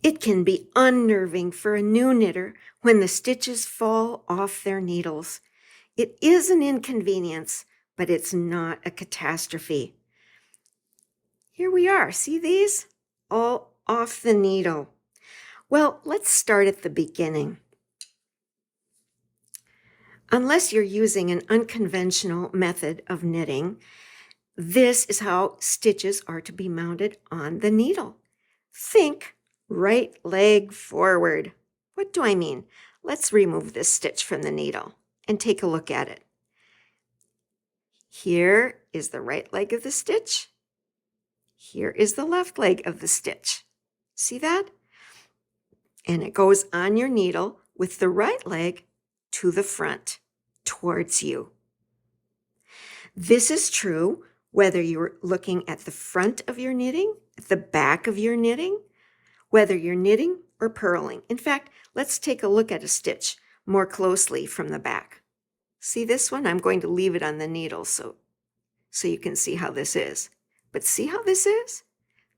It can be unnerving for a new knitter when the stitches fall off their needles. It is an inconvenience, but it's not a catastrophe. Here we are. See these? All off the needle. Well, let's start at the beginning. Unless you're using an unconventional method of knitting, this is how stitches are to be mounted on the needle. Think right leg forward. What do I mean? Let's remove this stitch from the needle and take a look at it. Here is the right leg of the stitch. Here is the left leg of the stitch. See that? And it goes on your needle with the right leg to the front, towards you. This is true whether you're looking at the front of your knitting, at the back of your knitting, whether you're knitting or purling. In fact, let's take a look at a stitch more closely from the back. See this one? I'm going to leave it on the needle so you can see how this is. But see how this is?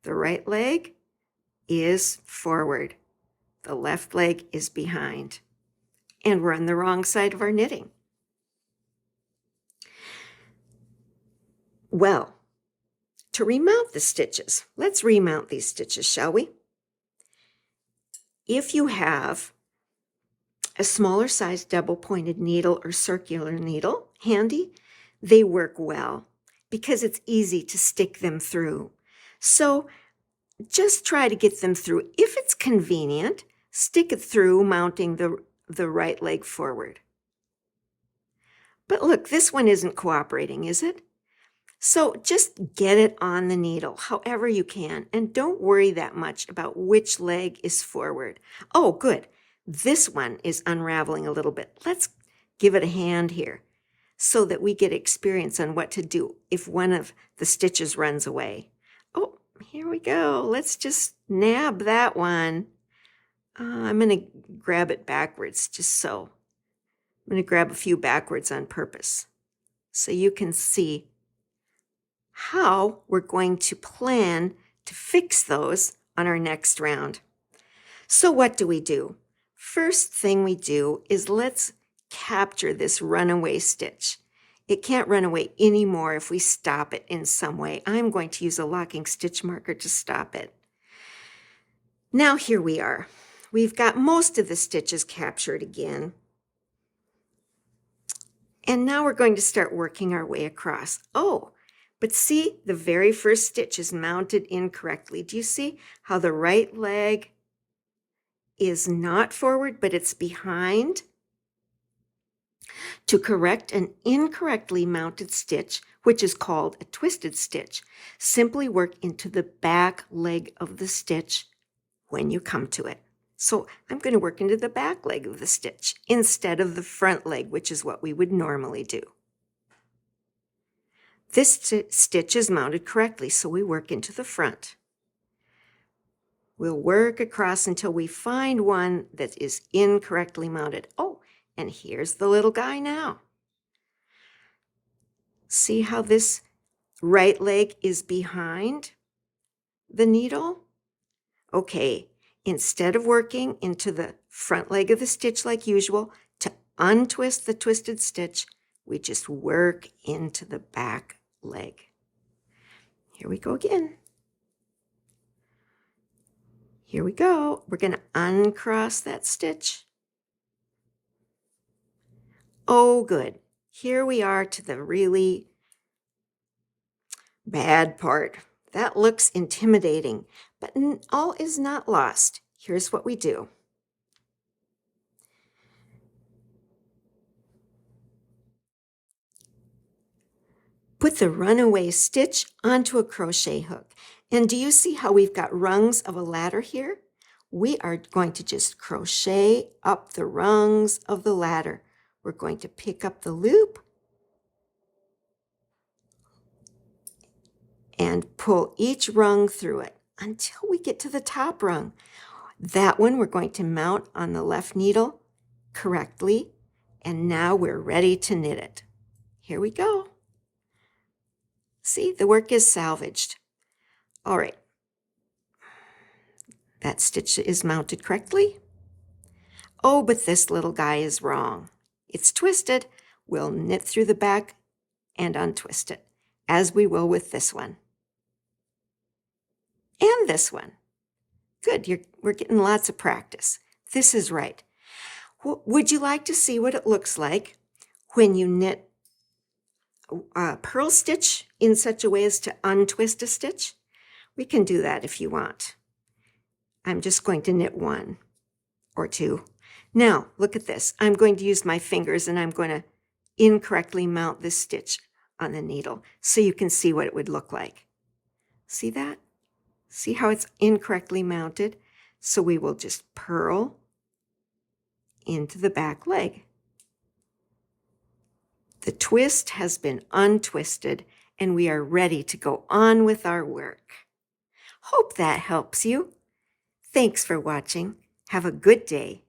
The right leg is forward. The left leg is behind. And we're on the wrong side of our knitting. Well, to remount the stitches, let's remount these stitches, shall we? If you have a smaller size double-pointed needle or circular needle handy, they work well because it's easy to stick them through. So just try to get them through. If it's convenient, stick it through mounting the right leg forward. But look, this one isn't cooperating, is it? So just get it on the needle however you can, and don't worry that much about which leg is forward. Oh, good. This one is unraveling a little bit. Let's give it a hand here so that we get experience on what to do if one of the stitches runs away. Oh, here we go. Let's just nab that one. I'm going to grab it backwards just so. I'm going to grab a few backwards on purpose so you can see how we're going to plan to fix those on our next round. So what do? First thing we do is let's capture this runaway stitch. It can't run away anymore if we stop it in some way. I'm going to use a locking stitch marker to stop it. Now here we are. We've got most of the stitches captured again. And now we're going to start working our way across. Oh, but see, the very first stitch is mounted incorrectly. Do you see how the right leg is not forward, but it's behind? To correct an incorrectly mounted stitch, which is called a twisted stitch, simply work into the back leg of the stitch when you come to it. So I'm going to work into the back leg of the stitch instead of the front leg, which is what we would normally do. This stitch is mounted correctly, so we work into the front. We'll work across until we find one that is incorrectly mounted. Oh, and here's the little guy now. See how this right leg is behind the needle? Okay, instead of working into the front leg of the stitch like usual, to untwist the twisted stitch, we just work into the back leg. Here we go again. Here we go. We're going to uncross that stitch. Oh, good. Here we are to the really bad part. That looks intimidating, but all is not lost. Here's what we do. Put the runaway stitch onto a crochet hook. And do you see how we've got rungs of a ladder here? We are going to just crochet up the rungs of the ladder. We're going to pick up the loop and pull each rung through it until we get to the top rung. That one we're going to mount on the left needle correctly, and now we're ready to knit it. Here we go. See, the work is salvaged. All right. That stitch is mounted correctly. Oh, but this little guy is wrong. It's twisted. We'll knit through the back and untwist it, as we will with this one. And this one. Good, we're getting lots of practice. This is right. Would you like to see what it looks like when you knit a purl stitch in such a way as to untwist a stitch? We can do that if you want. I'm just going to knit one or two. Now, look at this. I'm going to use my fingers and I'm going to incorrectly mount this stitch on the needle so you can see what it would look like. See that? See how it's incorrectly mounted? So we will just purl into the back leg. The twist has been untwisted and we are ready to go on with our work. Hope that helps you. Thanks for watching. Have a good day.